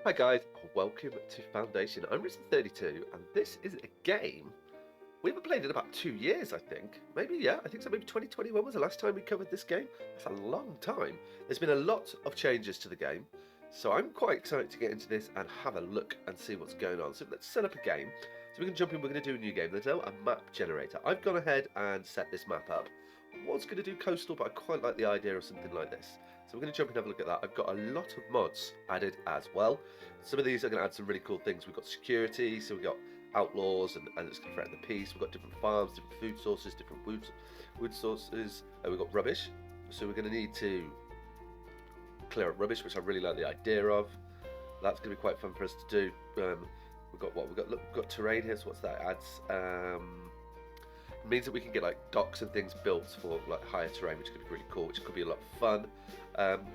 Hi guys, welcome to Foundation. I'm Risen32 and this is a game we haven't played in about 2 years, I think. Maybe, yeah, I think so. Maybe 2021 was the last time we covered this game. That's a long time. There's been a lot of changes to the game, so I'm quite excited to get into this and have a look and see what's going on. So let's set up a game. So we can jump in, we're going to do a new game. There's now a map generator. I've gone ahead and set this map up. I was going to do coastal, but I quite like the idea of something like this. So we're going to jump and have a look at that. I've got a lot of mods added as well. Some of these are going to add some really cool things. We've got security, so we've got outlaws, and it's going to threaten the peace. We've got different farms, different food sources, different wood sources. We've got rubbish, so we're going to need to clear up rubbish, which I really like the idea of. That's going to be quite fun for us to do. We've got what? We've got terrain here, so what's that? Adds it means that we can get like docks and things built for like higher terrain, which could be really cool, which could be a lot of fun.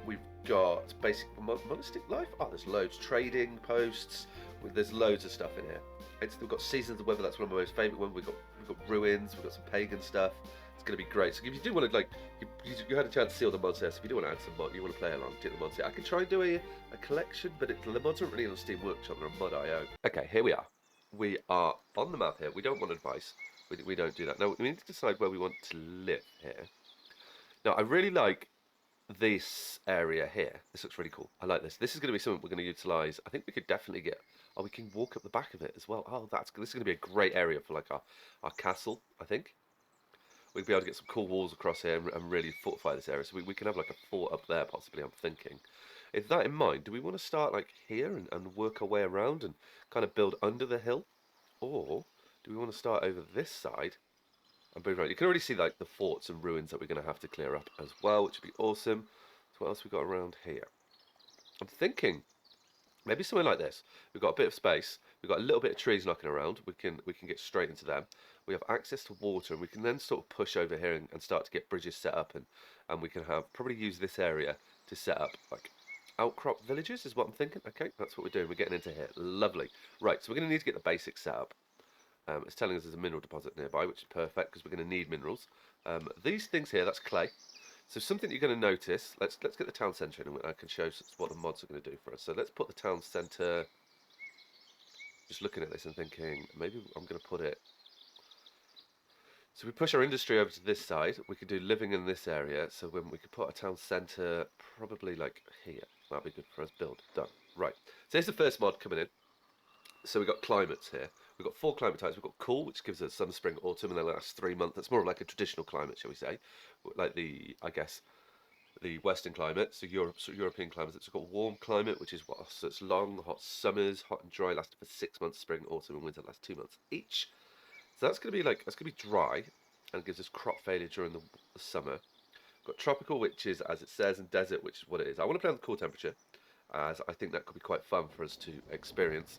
We've got basic monastic life. Oh, there's loads. Trading posts. There's loads of stuff in here. We've got seasons of weather. That's one of my most favourite ones. We've got ruins. We've got some pagan stuff. It's going to be great. So if you do want to like, you had a chance to see all the mods here. So if you do want to add some mod, you want to play along, take the mods here. I can try and do a collection, but the mods aren't really on Steam Workshop. They're on Mod.io. Okay, here we are. We are on the map here. We don't want advice. We don't do that. Now, we need to decide where we want to live here. Now, I really like this area here. This looks really cool. I like this. This is going to be something we're going to utilise. I think we could definitely get... Oh, we can walk up the back of it as well. Oh, this is going to be a great area for like our castle, I think. We'd be able to get some cool walls across here and really fortify this area. So we can have like a fort up there, possibly, I'm thinking. With that in mind, do we want to start like here and work our way around and kind of build under the hill? Or do we want to start over this side and move around? You can already see like the forts and ruins that we're going to have to clear up as well, which would be awesome. So what else we got around here? I'm thinking maybe somewhere like this. We've got a bit of space. We've got a little bit of trees knocking around. We can get straight into them. We have access to water, and we can then sort of push over here and start to get bridges set up, and we can have probably use this area to set up like outcrop villages is what I'm thinking. Okay, that's what we're doing. We're getting into here. Lovely. Right, so we're going to need to get the basics set up. It's telling us there's a mineral deposit nearby, which is perfect because we're going to need minerals. These things here, that's clay. So something you're going to notice, let's get the town centre in and I can show what the mods are going to do for us. So let's put the town centre, just looking at this and thinking, maybe I'm going to put it, so we push our industry over to this side, we could do living in this area, so when we could put a town centre probably like here, that'd be good for us, build, done. Right, so here's the first mod coming in. So we've got climates here. We've got 4 climate types. We've got cool, which gives us summer, spring, autumn, and then the last 3 months. That's more of like a traditional climate, shall we say. Like I guess, the Western climate, so European climate. It's got warm climate, which is what, so it's long, hot summers, hot and dry, lasting for 6 months, spring, autumn, and winter, last 2 months each. So that's going to be dry, and gives us crop failure during the summer. We've got tropical, which is, as it says, and desert, which is what it is. I want to play on the cool temperature, as I think that could be quite fun for us to experience.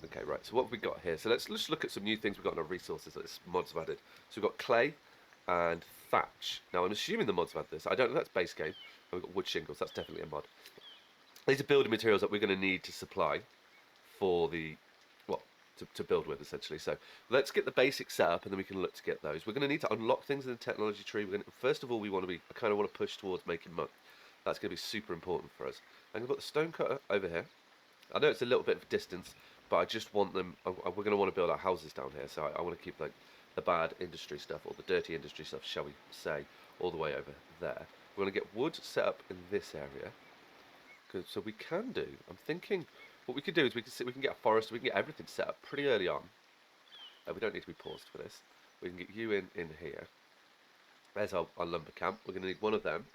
Okay, right, so what have we got here? So let's look at some new things we've got in our resources that this mods have added. So we've got clay and thatch. Now, I'm assuming the mods have had this. I don't know if that's base game. And we've got wood shingles. That's definitely a mod. These are building materials that we're going to need to supply for the, well, to build with, essentially. So let's get the basics set up, and then we can look to get those. We're going to need to unlock things in the technology tree. First of all, I kind of want to push towards making mud. That's going to be super important for us. I'm going to put the stone cutter over here. I know it's a little bit of a distance, but I just want them. We're going to want to build our houses down here, so I want to keep like the bad industry stuff or the dirty industry stuff, shall we say, all the way over there. We're going to get wood set up in this area, so we can do. I'm thinking what we could do is we can get a forest, we can get everything set up pretty early on. We don't need to be paused for this. We can get you in here. There's our lumber camp. We're going to need one of them.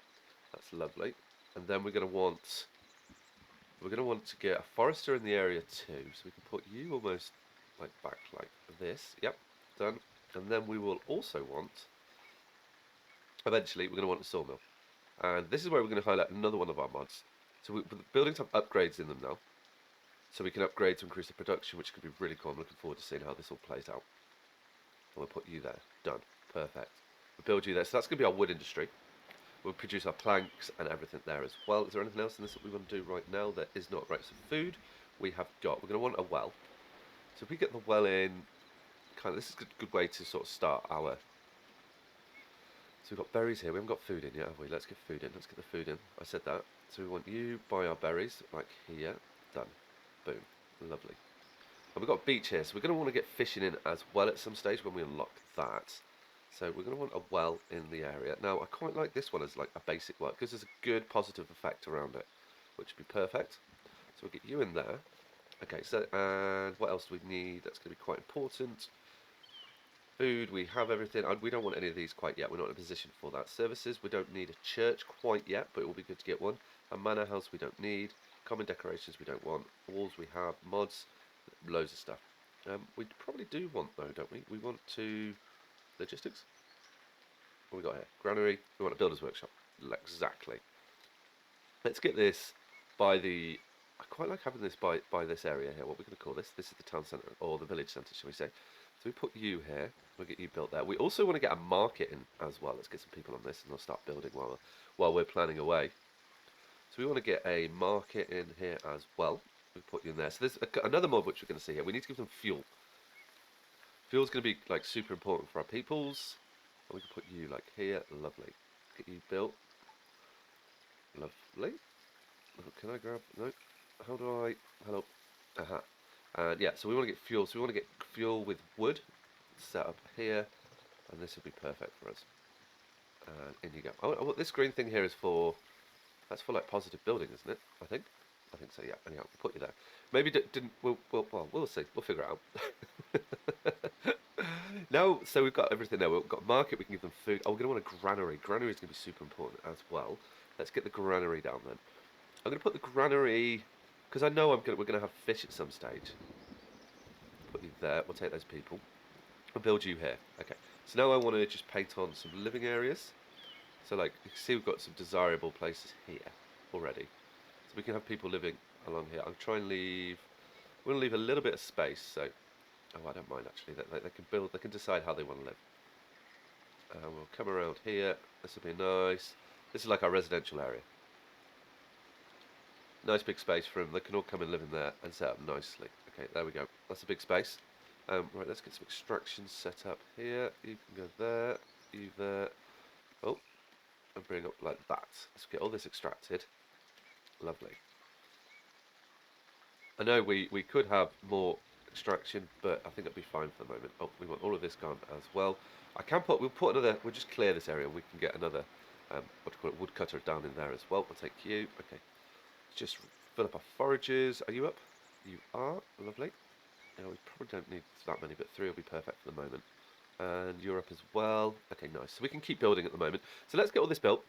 That's lovely, and then we're going to want to get a forester in the area too, so we can put you almost like back like this. Yep, done. And then we will also want, eventually, we're going to want a sawmill. And this is where we're going to highlight another one of our mods. So the buildings have upgrades in them now, so we can upgrade to increase the production, which could be really cool. I'm looking forward to seeing how this all plays out. And we'll put you there. Done. Perfect. We'll build you there. So that's going to be our wood industry. We'll produce our planks and everything there as well. Is there anything else in this that we want to do right now? There is not. Right, so food we have got. We're going to want a well. So if we get the well in, this is a good way to sort of start our... So we've got berries here. We haven't got food in yet, have we? Let's get food in. Let's get the food in. I said that. So we want you, buy our berries, like here. Done. Boom. Lovely. And we've got a beach here, so we're going to want to get fishing in as well at some stage when we unlock that. So we're going to want a well in the area. Now, I quite like this one as like a basic well, because there's a good positive effect around it, which would be perfect. So we'll get you in there. Okay, so, and what else do we need? That's going to be quite important. Food, we have everything. We don't want any of these quite yet. We're not in a position for that. Services, we don't need a church quite yet, but it will be good to get one. A manor house, we don't need. Common decorations, we don't want. Walls, we have. Mods, loads of stuff. We probably do want, though, don't we? We want to... Logistics? What we got here? Granary. We want a builder's workshop. Exactly. Let's get this by the... I quite like having this by this area here. What we're going to call this? This is the town centre, or the village centre, shall we say. So we put you here. We'll get you built there. We also want to get a market in as well. Let's get some people on this, and we'll start building while we're planning away. So we want to get a market in here as well. We put you in there. So there's another mod which we're going to see here. We need to give them fuel. Fuel's going to be like super important for our peoples. And we can put you like here. Lovely. Get you built. Lovely. Can I grab? No. How do I? Hello. Aha. And yeah, so we want to get fuel. So we want to get fuel with wood set up here, and this will be perfect for us. And in you go. Oh, this green thing here is for. That's for like positive building, isn't it? I think so. Yeah. Anyhow, we'll put you there. Maybe didn't. We'll see. We'll figure it out. Now, so we've got everything there. We've got a market. We can give them food. Oh, we're going to want a granary. Granary is going to be super important as well. Let's get the granary down then. I'm going to put the granary because I know we're going to have fish at some stage. Put you there. We'll take those people. I'll build you here. Okay. So now I want to just paint on some living areas. So like you can see we've got some desirable places here already. So we can have people living along here. I'll try and leave. We're going to leave a little bit of space. So, oh, I don't mind actually. They can build. They can decide how they want to live. We'll come around here. This will be nice. This is like our residential area. Nice big space for them. They can all come and live in there and set up nicely. Okay, there we go. That's a big space. Right, let's get some extraction set up here. You can go there. You there. Oh, and bring up like that. Let's get all this extracted. Lovely. I know we could have more extraction, but I think it'll be fine for the moment. Oh, we want all of this gone as well. We'll put another, we'll just clear this area and we can get another, what do you call it, woodcutter down in there as well. We'll take you. Okay. Just fill up our forages. Are you up? You are. Lovely. Now we probably don't need that many, but 3 will be perfect for the moment. And you're up as well. Okay, nice. So we can keep building at the moment. So let's get all this built,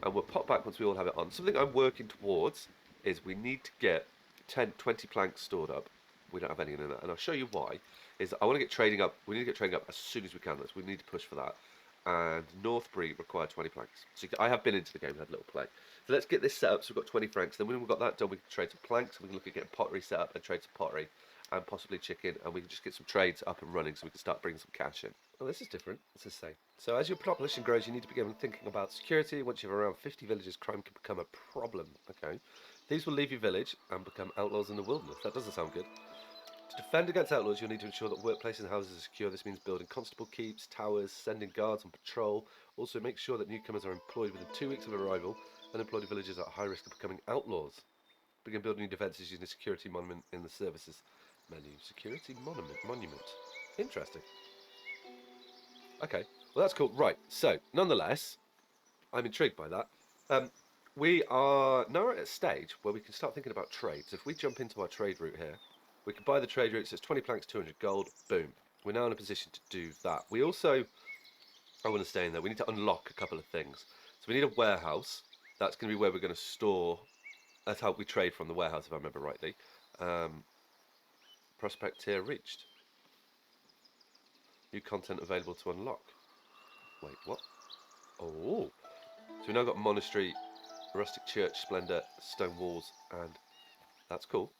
and we'll pop back once we all have it on. Something I'm working towards is we need to get 20 planks stored up. We don't have any in that, and I'll show you why. Is I want to get trading up. We need to get trading up as soon as we can. We need to push for that. And Northbury require 20 planks. So I have been into the game and had a little play. So let's get this set up so we've got 20 francs. Then when we've got that done, we can trade some planks. We can look at getting pottery set up and trade some pottery and possibly chicken. And we can just get some trades up and running so we can start bringing some cash in. Oh, this is different. It's the same. So as your population grows, you need to begin thinking about security. Once you have around 50 villages, crime can become a problem. Okay. These will leave your village and become outlaws in the wilderness. That doesn't sound good. To defend against outlaws, you'll need to ensure that workplaces and houses are secure. This means building constable keeps, towers, sending guards on patrol. Also, make sure that newcomers are employed within 2 weeks of arrival. Unemployed villagers are at high risk of becoming outlaws. Begin building new defences using a security monument in the services menu. Security monument. Interesting. Okay, well that's cool. Right, so, nonetheless, I'm intrigued by that. We are now at a stage where we can start thinking about trades. If we jump into our trade route here, we can buy the trade route. So it's 20 planks, 200 gold. Boom. We're now in a position to do that. We also, I want to stay in there. We need to unlock a couple of things. So we need a warehouse. That's going to be where we're going to store. That's how we trade from the warehouse, if I remember rightly. Prospect tier reached. New content available to unlock. Wait, what? Oh. So we've now got monastery, rustic church, splendor, stone walls, and that's cool.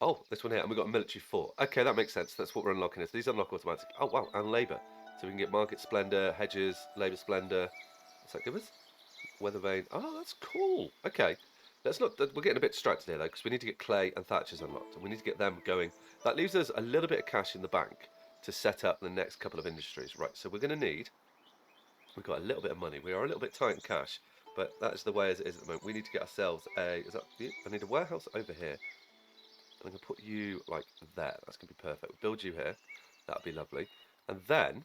Oh, this one here, and we've got a military fort. Okay, that makes sense. That's what we're unlocking. So these unlock automatically. Oh, wow, and labour. So we can get market splendor, hedges, labour splendor. What's that give us? Weather vane. Oh, that's cool. Okay. Let's not. We're getting a bit distracted here, though, because we need to get clay and thatchers unlocked, and we need to get them going. That leaves us a little bit of cash in the bank to set up the next couple of industries. Right, so we're going to need... We've got a little bit of money. We are a little bit tight in cash. But that's the way as it is at the moment. We need to get ourselves a... Is that you? I need a warehouse over here. I'm going to put you like there. That's going to be perfect. We'll build you here. That'll be lovely. And then,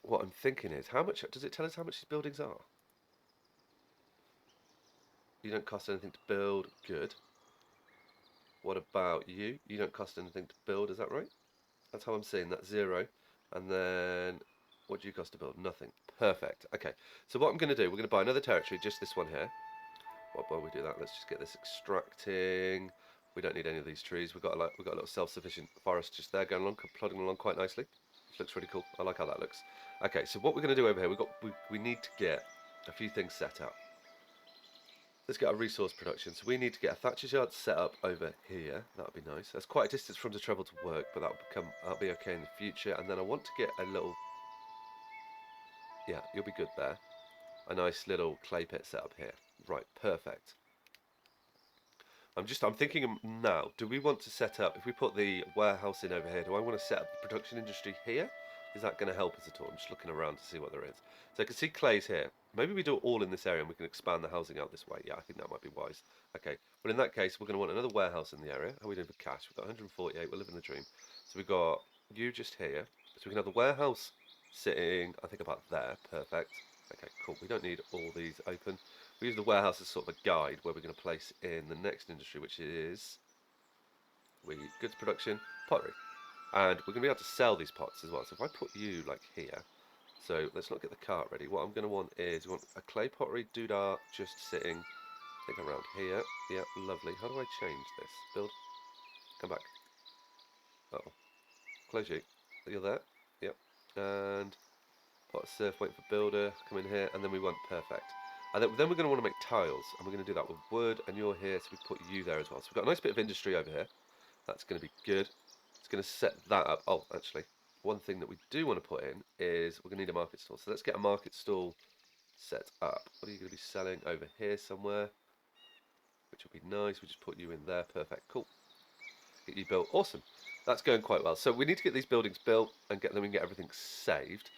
what I'm thinking is, how much... Does it tell us how much these buildings are? You don't cost anything to build. Good. What about you? You don't cost anything to build, is that right? That's how I'm seeing that, 0. And then, what do you cost to build? Nothing. Perfect. Okay, so what I'm going to do, we're going to buy another territory, just this one here. While we do that, let's just get this extracting. We don't need any of these trees. We've got a little self-sufficient forest just there going along, plodding along quite nicely. Which looks really cool. I like how that looks. Okay, so what we're going to do over here, we need to get a few things set up. Let's get our resource production. So we need to get a thatcher's yard set up over here. That would be nice. That's quite a distance from to travel to work, but that'll be okay in the future. And then I want to get a little... Yeah, you'll be good there. A nice little clay pit set up here. Right, perfect. I'm thinking now, do we want to set up, if we put the warehouse in over here, do I want to set up the production industry here? Is that going to help us at all? I'm just looking around to see what there is. So I can see clay's here. Maybe we do it all in this area and we can expand the housing out this way. Yeah, I think that might be wise. Okay, well in that case, we're going to want another warehouse in the area. How are we doing for cash? We've got 148, we're living the dream. So we've got you just here. So we can have the warehouse sitting, I think about there. Perfect. Okay, cool. We don't need all these open. We use the warehouse as sort of a guide where we're going to place in the next industry, which is goods production, pottery. And we're going to be able to sell these pots as well. So if I put you like here, so let's not get the cart ready. What I'm going to want is, we want a clay pottery doodah just sitting, I think around here. Yeah, lovely. How do I change this? Build. Come back. Uh-oh. Close you. You're there. Yep. And pot of surf, wait for builder, come in here, and then we want perfect. And then we're going to want to make tiles, and we're going to do that with wood, and you're here, so we put you there as well. So we've got a nice bit of industry over here. That's going to be good. It's going to set that up. Oh, actually, one thing that we do want to put in is we're going to need a market stall. So let's get a market stall set up. What are you going to be selling over here somewhere? Which will be nice. We just put you in there. Perfect. Cool. Get you built. Awesome. That's going quite well. So we need to get these buildings built and get them and get everything saved.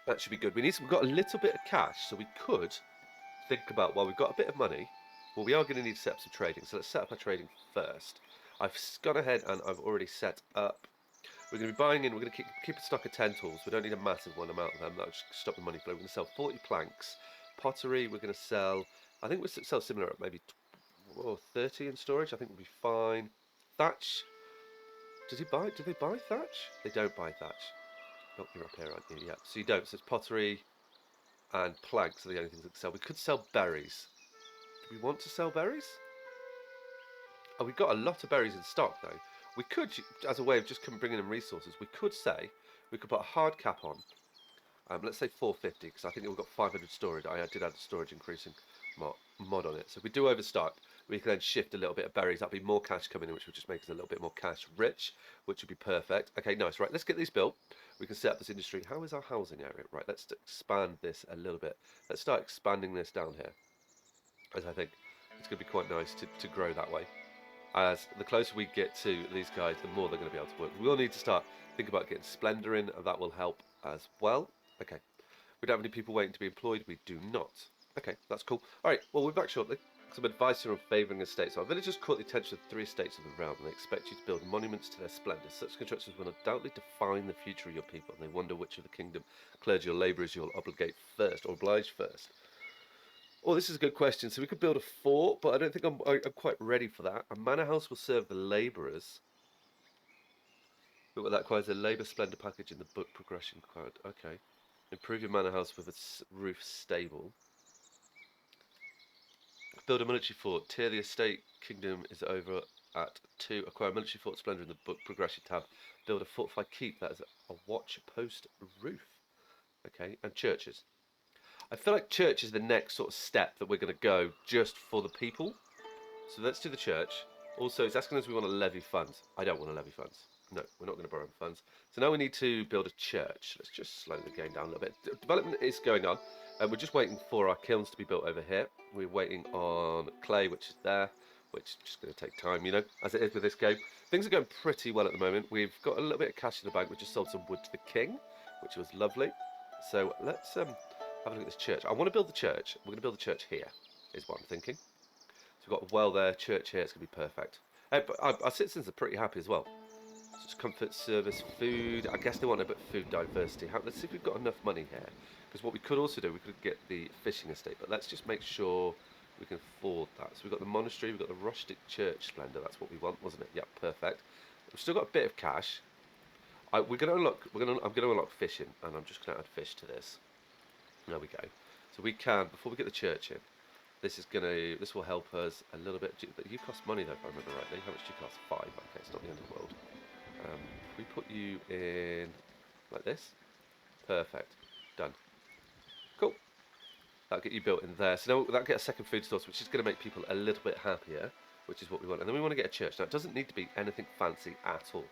That should be good. We've got a little bit of cash, so we could think about, well, we've got a bit of money. Well, we are going to need to set up some trading. So let's set up our trading first. I've gone ahead and I've already set up. We're going to be buying in. We're going to keep a stock of 10 tools. We don't need a massive one amount of them. That'll just stop the money flow. We're going to sell 40 planks. Pottery, we're going to sell, I think we'll sell similar at maybe 30 in storage. I think we'll be fine. Thatch. Do they buy thatch? They don't buy thatch. Oh, you're up here, aren't you? Yeah. So you don't. So it's pottery and planks are the only things that can sell. We could sell berries. Do we want to sell berries? Oh, we've got a lot of berries in stock, though. We could, as a way of just bringing in resources, we could put a hard cap on. Let's say 450, because I think we've got 500 storage. I did add a storage increasing mod on it. So if we do overstock, we can then shift a little bit of berries. That'll be more cash coming in, which will just make us a little bit more cash rich, which would be perfect. Okay, nice. Right, let's get these built. We can set up this industry. How is our housing area? Right, let's expand this a little bit. Let's start expanding this down here, as I think it's going to be quite nice to grow that way. As the closer we get to these guys, the more they're going to be able to work. We will need to start thinking about getting Splendor in, and that will help as well. Okay. We don't have any people waiting to be employed. We do not. Okay, that's cool. All right, well, we're back shortly. Some advice here on favouring estates. Our villagers caught the attention of 3 estates of the realm, and they expect you to build monuments to their splendour. Such constructions will undoubtedly define the future of your people, and they wonder which of the kingdom, clergy or labourers you'll obligate first, or oblige first. Oh, this is a good question. So we could build a fort, but I don't think I'm quite ready for that. A manor house will serve the labourers. But what that requires a labour splendour package in the book progression card. Okay. Improve your manor house with a roof stable. Build a military fort. Tier the estate kingdom is over at 2. Acquire a military fort Splendor in the book progression tab. Build a fortified keep. That is a watch post roof. Okay. And churches. I feel like church is the next sort of step that we're going to go just for the people. So let's do the church. Also, it's asking us if we want to levy funds. I don't want to levy funds. No, we're not going to borrow funds. So now we need to build a church. Let's just slow the game down a little bit. Development is going on. We're just waiting for our kilns to be built over here. We're waiting on clay, which is there, which is just going to take time, you know, as it is with this game. Things are going pretty well at the moment. We've got a little bit of cash in the bank. We just sold some wood to the king, which was lovely. So let's Have a look at this church. I want to build the church. We're going to build the church here, is what I'm thinking. So we've got a well there, church here. It's going to be perfect. But our citizens are pretty happy as well. So it's comfort, service, food. I guess they want a bit of food diversity. Let's see if we've got enough money here. Because what we could also do, we could get the fishing estate. But let's just make sure we can afford that. So we've got the monastery, we've got the rustic church splendor. That's what we want, wasn't it? Yeah, perfect. We've still got a bit of cash. I'm going to unlock fishing, and I'm just going to add fish to this. There we go. So we can, before we get the church in, this will help us a little bit. You cost money though, if I remember rightly. How much do you cost? 5. Okay, it's not the end of the world. If we put you in like this, perfect, done. Cool. That'll get you built in there. So now that'll get a second food source, which is going to make people a little bit happier, which is what we want. And then we want to get a church. Now it doesn't need to be anything fancy at all.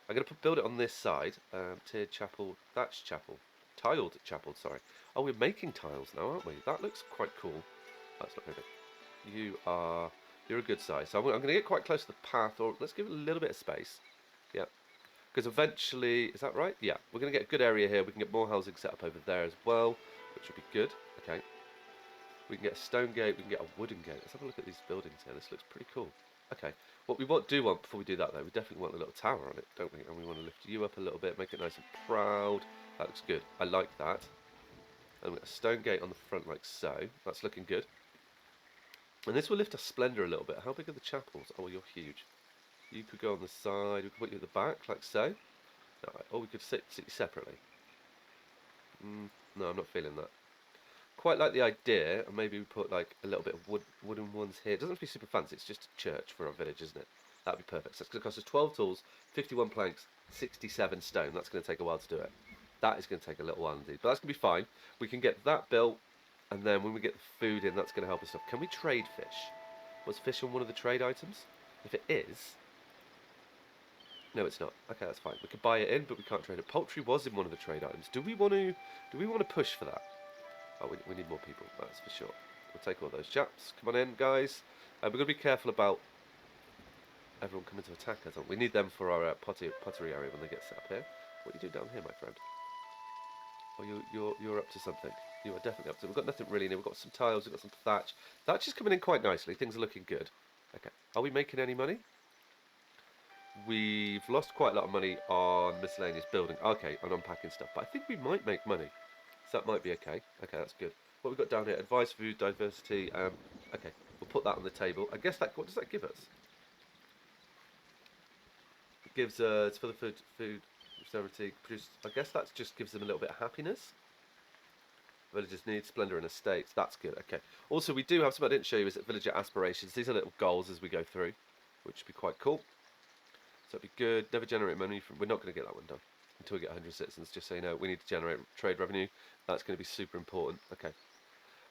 I'm going to build it on this side. Tiered chapel, thatched chapel, tiled chapel. Sorry. Oh, we're making tiles now, aren't we? That looks quite cool. That's not very big. You're a good size. So I'm going to get quite close to the path, or let's give it a little bit of space. Yeah. Because eventually, is that right? Yeah. We're going to get a good area here. We can get more housing set up over there as well, which would be good. Okay. We can get a stone gate. We can get a wooden gate. Let's have a look at these buildings here. This looks pretty cool. Okay. What we do want before we do that, though, we definitely want a little tower on it, don't we? And we want to lift you up a little bit, make it nice and proud. That looks good. I like that. And we've got a stone gate on the front like so. That's looking good. And this will lift our Splendor a little bit. How big are the chapels? Oh, well, you're huge. You could go on the side. We could put you at the back like so. No, or we could sit you separately. No, I'm not feeling that. Quite like the idea, and maybe we put like a little bit of wooden ones here. It doesn't have to be super fancy, it's just a church for our village, isn't it? That'd be perfect. So it's going to cost us 12 tools, 51 planks, 67 stone. That's going to take a while to do it. That is going to take a little while indeed, but that's going to be fine. We can get that built, and then when we get the food in, that's going to help us up. Can we trade fish? Was fish on one of the trade items? If it is... No, it's not. Okay, that's fine. We could buy it in, but we can't trade it. Poultry was in one of the trade items. Do we want to push for that? Oh, we need more people, that's for sure. We'll take all those chaps. Come on in, guys. We're going to be careful about everyone coming to attack us. We need them for our pottery area when they get set up here. What are you doing down here, my friend? Oh, you're up to something. You are definitely up to. We've got nothing really new. We've got some tiles. We've got some thatch. Thatch is coming in quite nicely. Things are looking good. Okay. Are we making any money? We've lost quite a lot of money on miscellaneous building. Okay, on unpacking stuff. But I think we might make money. So that might be okay. Okay, that's good. What we've got down here, advice, food, diversity. Okay, we'll put that on the table. I guess what does that give us? It gives it's for the food diversity. I guess that just gives them a little bit of happiness. Villagers need Splendor and estates. That's good. Okay. Also, we do have something I didn't show you. Is villager aspirations. These are little goals as we go through, which would be quite cool. So it'd be good. Never generate money from. We're not going to get that one done until we get 100 citizens. Just so you know, we need to generate trade revenue. That's going to be super important. Okay.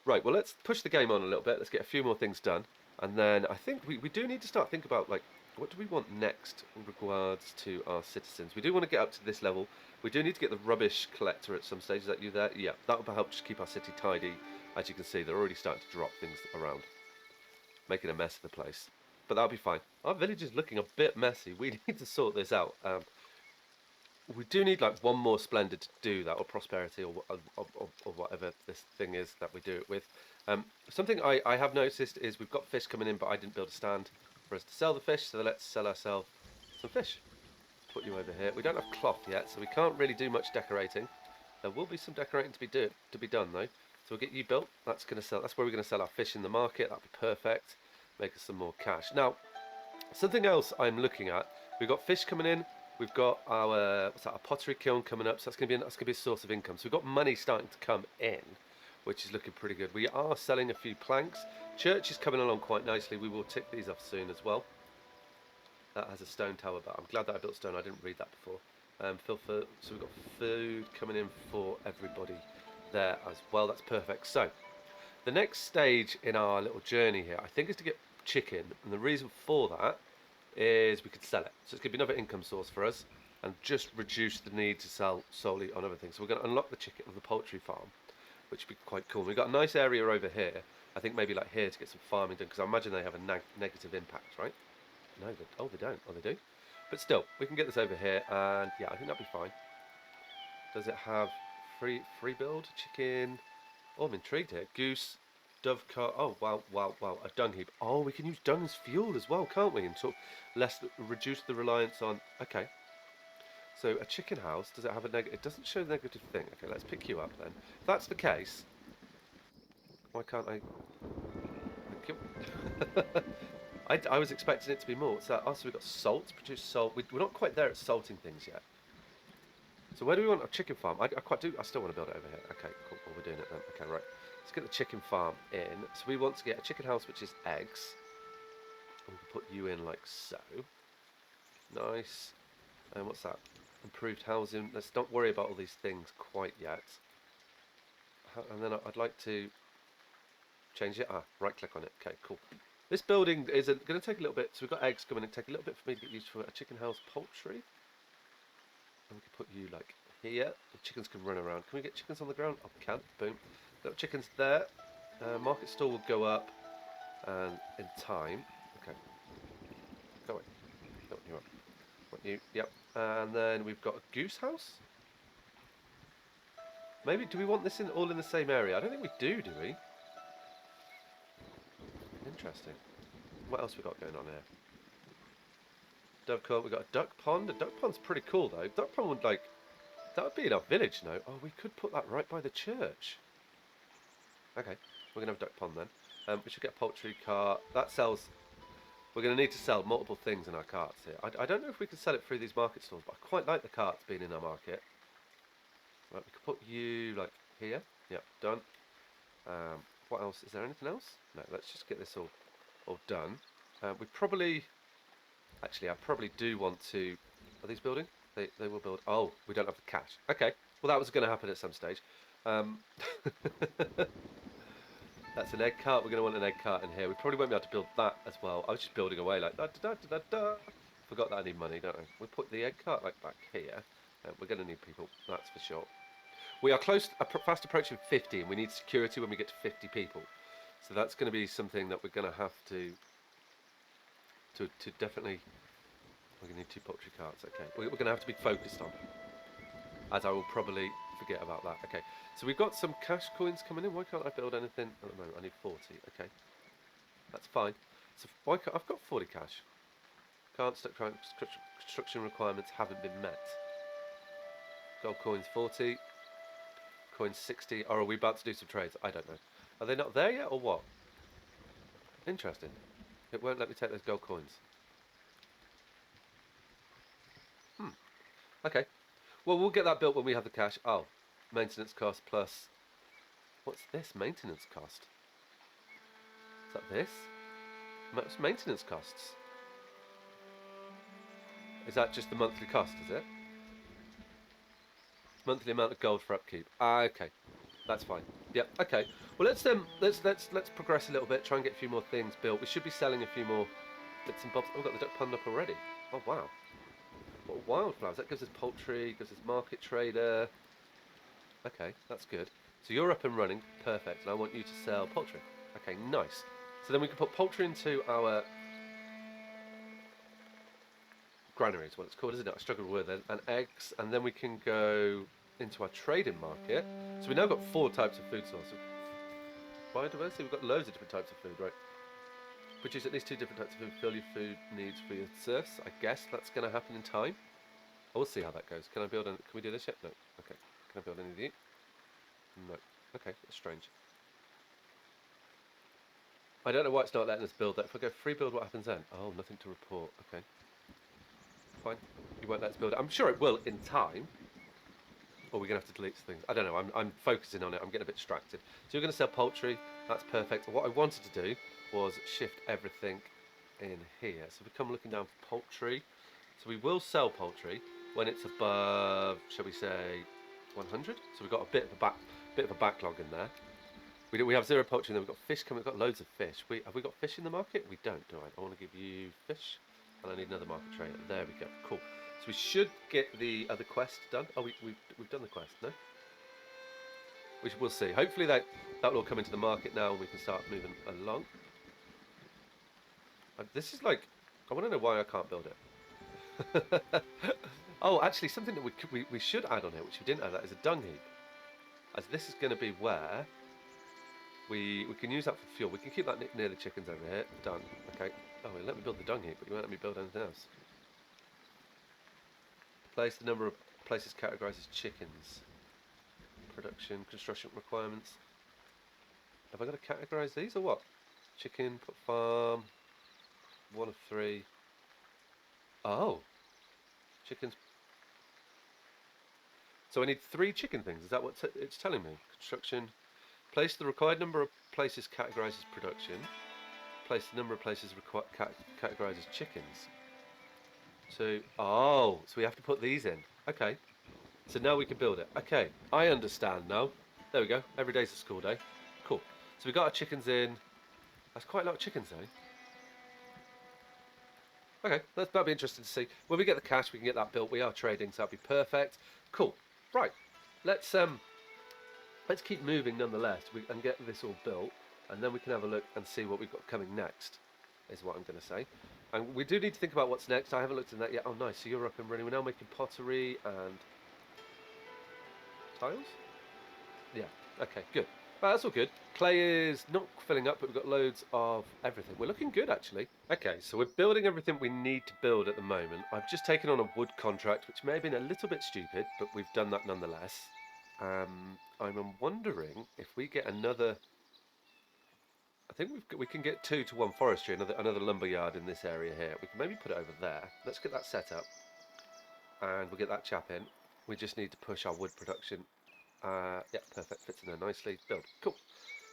Right. Well, let's push the game on a little bit. Let's get a few more things done, and then I think we do need to start thinking about like what do we want next in regards to our citizens. We do want to get up to this level. We do need to get the rubbish collector at some stage. Is that you there? Yeah. That will help just keep our city tidy. As you can see, they're already starting to drop things around, making a mess of the place. But that'll be fine. Our village is looking a bit messy. We need to sort this out. We do need like one more Splendor to do that, or prosperity, or whatever this thing is that we do it with. Something I have noticed is we've got fish coming in, but I didn't build a stand for us to sell the fish, so let's sell ourselves some fish. Put you over here. We don't have cloth yet, so we can't really do much decorating. There will be some decorating to be done though. So we'll get you built. That's where we're going to sell our fish in the market. That'll be perfect. Make us some more cash. Now, something else I'm looking at. We've got fish coming in. We've got our our pottery kiln coming up. So that's going to be a source of income. So we've got money starting to come in, which is looking pretty good. We are selling a few planks. Church is coming along quite nicely. We will tick these off soon as well. That has a stone tower, but I'm glad that I built stone. I didn't read that before. So we've got food coming in for everybody there as well. That's perfect. So the next stage in our little journey here, I think, is to get chicken. And the reason for that is we could sell it. So it's going to be another income source for us and just reduce the need to sell solely on other things. So we're going to unlock the chicken of the poultry farm, which would be quite cool. We've got a nice area over here. I think maybe like here to get some farming done, because I imagine they have a negative impact, right? No, they don't. Oh, they do. But still, we can get this over here, and yeah, I think that'd be fine. Does it have free build chicken. Oh, I'm intrigued here. Goose, dovecot. Oh, wow. A dung heap. Oh, we can use dung as fuel as well, can't we? And sort of reduce the reliance on. Okay. So a chicken house, does it have a negative? It doesn't show a negative thing. Okay, let's pick you up then. If that's the case, why can't I? Thank you. I was expecting it to be more. What's that? Oh, so we've got salt. Produce salt. We're not quite there at salting things yet. So where do we want a chicken farm? I quite do. I still want to build it over here. Okay, cool. Well, we're doing it then. Okay, right. Let's get the chicken farm in. So we want to get a chicken house, which is eggs. And we can put you in like so. Nice. And what's that? Improved housing. Let's not worry about all these things quite yet. And then I'd like to change it. Right click on it. Okay, cool. This building is going to take a little bit. So we've got eggs coming. It'll take a little bit for me to get used to a chicken house poultry. And we can put you like here. The chickens can run around. Can we get chickens on the ground? Oh, we can. Boom. Little chickens there. Market stall will go up and in time. Okay. Go away. Don't want you up. Want you? Yep. And then we've got a goose house. Maybe, do we want this all in the same area? I don't think we do we? Interesting. What else we got going on here? Dovecot, we've got a duck pond. A duck pond's pretty cool though. Duck pond would that would be in our village, no? Oh, we could put that right by the church. Okay, we're going to have a duck pond then. We should get a poultry cart. That sells. We're going to need to sell multiple things in our carts here. I don't know if we can sell it through these market stalls, but I quite like the carts being in our market. Right, we could put you like here. Yep, done. What else? Is there anything else? No, let's just get this all done. We probably, actually, I probably do want to. Are these building? They will build. Oh, we don't have the cash. Okay, well that was going to happen at some stage. That's an egg cart. We're going to want an egg cart in here. We probably won't be able to build that as well. I was just building away like da da da da da. Forgot that I need money, don't I? We put the egg cart like back here. We're going to need people. That's for sure. We are fast approaching 50, and we need security when we get to 50 people. So that's going to be something that we're going to have to definitely. We're going to need 2 poultry carts. Okay, we're going to have to be focused on, as I will probably forget about that. Okay, so we've got some cash coins coming in. Why can't I build anything at the moment? I need 40. Okay, that's fine. So why can't I've got 40 cash? Can't construction requirements haven't been met. Gold coins 40. Coins 60. Or are we about to do some trades? I don't know. Are they not there yet or what? Interesting. It won't let me take those gold coins. Okay. Well, we'll get that built when we have the cash. Oh, maintenance cost plus. What's this maintenance cost? Is that this? What's maintenance costs? Is that just the monthly cost, is it? Monthly amount of gold for upkeep. Okay. That's fine. Yep. Okay. Well, let's progress a little bit. Try and get a few more things built. We should be selling a few more bits and bobs. Oh, we've got the duck pond up already. Oh wow. What wildflowers? That gives us poultry. Gives us market trader. Okay, that's good. So you're up and running. Perfect. And I want you to sell poultry. Okay, nice. So then we can put poultry into our granary is what it's called, isn't it? I struggled with it. And eggs, and then we can go into our trading market. So we've now got 4 types of food sources. Biodiversity, we've got loads of different types of food, right? Produce at least 2 different types of food, fill your food needs for your serfs. I guess that's going to happen in time. We'll see how that goes. Can I build can we do this yet? No. Okay. Can I build any of you? No. Okay, that's strange. I don't know why it's not letting us build that. If I go free build, what happens then? Oh, nothing to report. Okay. Fine. You won't let us build it. I'm sure it will in time. Or we're going to have to delete some things. I don't know. I'm focusing on it. I'm getting a bit distracted. So you're going to sell poultry. That's perfect. What I wanted to do was shift everything in here. So we come looking down for poultry. So we will sell poultry when it's above, shall we say, 100. So we've got a bit of a backlog in there. We have 0 poultry, and then we've got fish coming. We've got loads of fish. Have we got fish in the market? We don't, do I? I want to give you fish, and I need another market trader. There we go. Cool. So we should get the other quest done. Oh, we've done the quest, no? We'll see. Hopefully that will all come into the market now, and we can start moving along. This is like, I want to know why I can't build it. Oh, actually, something that we should add on here, which we didn't add, that is a dung heap. as this is going to be where we can use that for fuel. We can keep that near the chickens over here. Done. Okay. Oh, well, let me build the dung heap, but you won't let me build anything else. Place the number of places categorised as chickens. Production, construction requirements. Have I got to categorise these or what? Chicken, put farm, 1 of 3. Oh, chickens. So I need 3 chicken things. Is that what it's telling me? Construction. Place the required number of places categorised as production. Place the number of places categorised as chickens. So, oh, so we have to put these in. Okay. So now we can build it. Okay, I understand now. There we go. Every day's a school day. Cool. So we got our chickens in. That's quite a lot of chickens, though. Okay, that'll be interesting to see. When we get the cash, we can get that built. We are trading, so that'll be perfect. Cool. Right. Let's keep moving nonetheless and get this all built, and then we can have a look and see what we've got coming next, is what I'm going to say. And we do need to think about what's next. I haven't looked at that yet. Oh, nice. So you're up and running. We're now making pottery and tiles? Yeah. Okay, good. Well, that's all good. Clay is not filling up, but we've got loads of everything. We're looking good, actually. Okay, so we're building everything we need to build at the moment. I've just taken on a wood contract, which may have been a little bit stupid, but we've done that nonetheless. I'm wondering if we get another... I think we can get 2 to 1 forestry, another lumber yard in this area here. We can maybe put it over there. Let's get that set up, and we'll get that chap in. We just need to push our wood production. Yeah, perfect. Fits in there nicely. Build. Cool.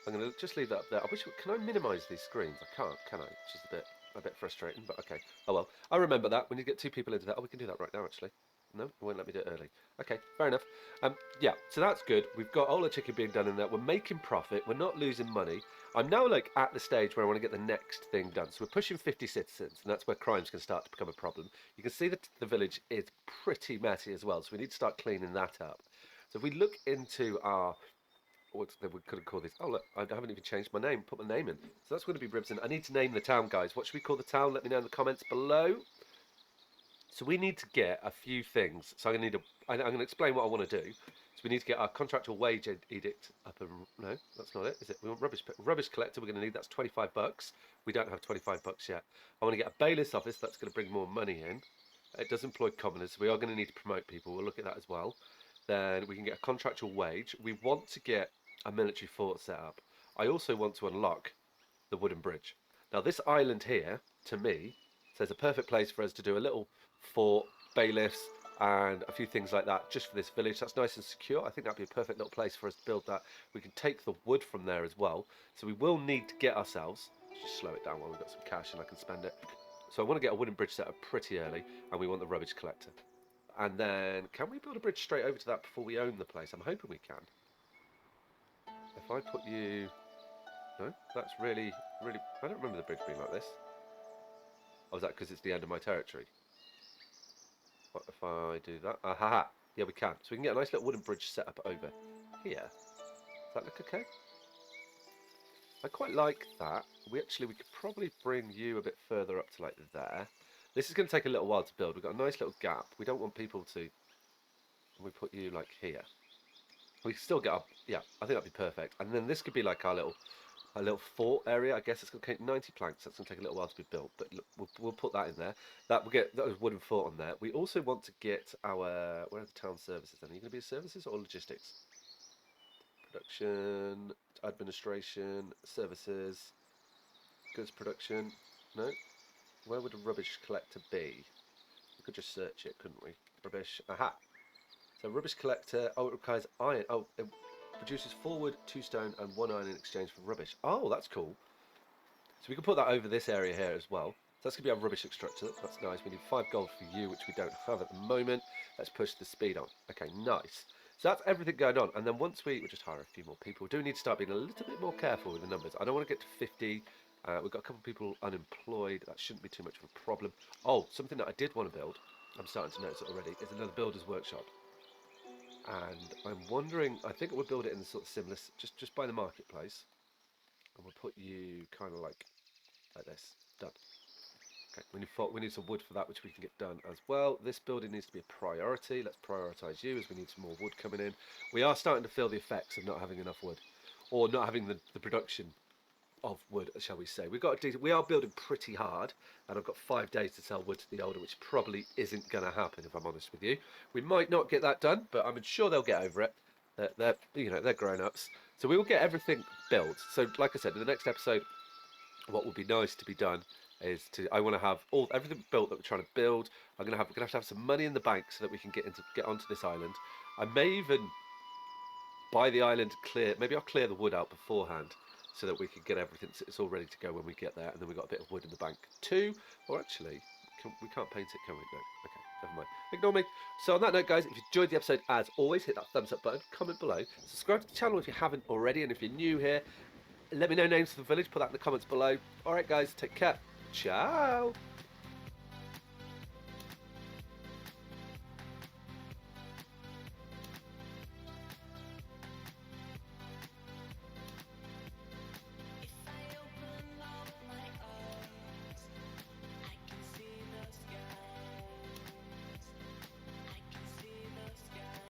I'm going to just leave that up there. Can I minimise these screens? I can't, can I? Which is a bit frustrating, but okay. Oh well. I remember that. We need to get 2 people into that. Oh, we can do that right now, actually. No, it won't let me do it early. Okay, fair enough. Yeah, so that's good. We've got all the chicken being done in there. We're making profit. We're not losing money. I'm now like at the stage where I want to get the next thing done. So we're pushing 50 citizens, and that's where crime's can start to become a problem. You can see that the village is pretty messy as well, so we need to start cleaning that up. So if we look into our what we could have called this. Oh look, I haven't even changed my name. Put my name in. So that's going to be Ribson. I need to name the town, guys. What should we call the town? Let me know in the comments below. So we need to get a few things. So I'm going to explain what I want to do. So we need to get our contractual wage edict up and... No, that's not it, is it? We want rubbish collector. We're going to need... That's 25 bucks. We don't have 25 bucks yet. I want to get a bailiff's office. That's going to bring more money in. It does employ commoners. So we are going to need to promote people. We'll look at that as well. Then we can get a contractual wage. We want to get a military fort set up. I also want to unlock the wooden bridge. Now this island here, to me, says a perfect place for us to do a little fort, bailiffs, and a few things like that just for this village. That's nice and secure. I think that'd be a perfect little place for us to build that. We can take the wood from there as well. So we will need to get ourselves, just slow it down while we've got some cash and I can spend it. So I want to get a wooden bridge set up pretty early, and we want the rubbish collector. And then, can we build a bridge straight over to that before we own the place? I'm hoping we can. If I put you... No, that's really... I don't remember the bridge being like this. Oh, is that because it's the end of my territory? What if I do that? Aha! Yeah, we can. So we can get a nice little wooden bridge set up over here. Does that look okay? I quite like that. We could probably bring you a bit further up to like there. This is going to take a little while to build. We've got a nice little gap. We don't want people to... We put you like here. We can still get up. Yeah, I think that'd be perfect. And then this could be like our little fort area. I guess it's going to take 90 planks. That's going to take a little while to be built, but look, we'll put that in there. We'll get that wooden fort on there. We also want to get our... Where are the town services then? Are you going to be services or logistics? Production, administration, services, goods production. No? Where would a rubbish collector be? We could just search it, couldn't we? Rubbish. Aha! So rubbish collector. Oh, it requires iron. Oh, it produces 4 wood, 2 stone, and 1 iron in exchange for rubbish. Oh, that's cool. So we can put that over this area here as well. So that's going to be our rubbish extractor. That's nice. We need 5 gold for you, which we don't have at the moment. Let's push the speed on. Okay, nice. So that's everything going on. And then once we'll just hire a few more people. We do need to start being a little bit more careful with the numbers. I don't want to get to 50. We've got a couple of people unemployed. That shouldn't be too much of a problem. Oh, something that I did want to build, I'm starting to notice it already, is another builder's workshop. And I'm wondering, I think we'll build it in sort of similar, just by the marketplace. And we'll put you kind of like this. Done. Okay. We need some wood for that, which we can get done as well. This building needs to be a priority. Let's prioritise you, as we need some more wood coming in. We are starting to feel the effects of not having enough wood, or not having the production of wood, shall we say. We are building pretty hard, and I've got 5 days to sell wood to the older, which probably isn't going to happen, if I'm honest with you. We might not get that done, but I'm sure they'll get over it. They're grown-ups, so we will get everything built. So, like I said, in the next episode, what would be nice to be done is I want to have everything built that we're trying to build. We're gonna have to have some money in the bank so that we can get onto this island. I may even buy the island clear. Maybe I'll clear the wood out beforehand so that we can get everything. So it's all ready to go when we get there, and then we've got a bit of wood in the bank too. Or actually, we can't paint it, can we? No. Okay, never mind. Ignore me. So on that note, guys, if you enjoyed the episode, as always, hit that thumbs up button, comment below, subscribe to the channel if you haven't already, and if you're new here, let me know names of the village, put that in the comments below. Alright guys, take care. Ciao!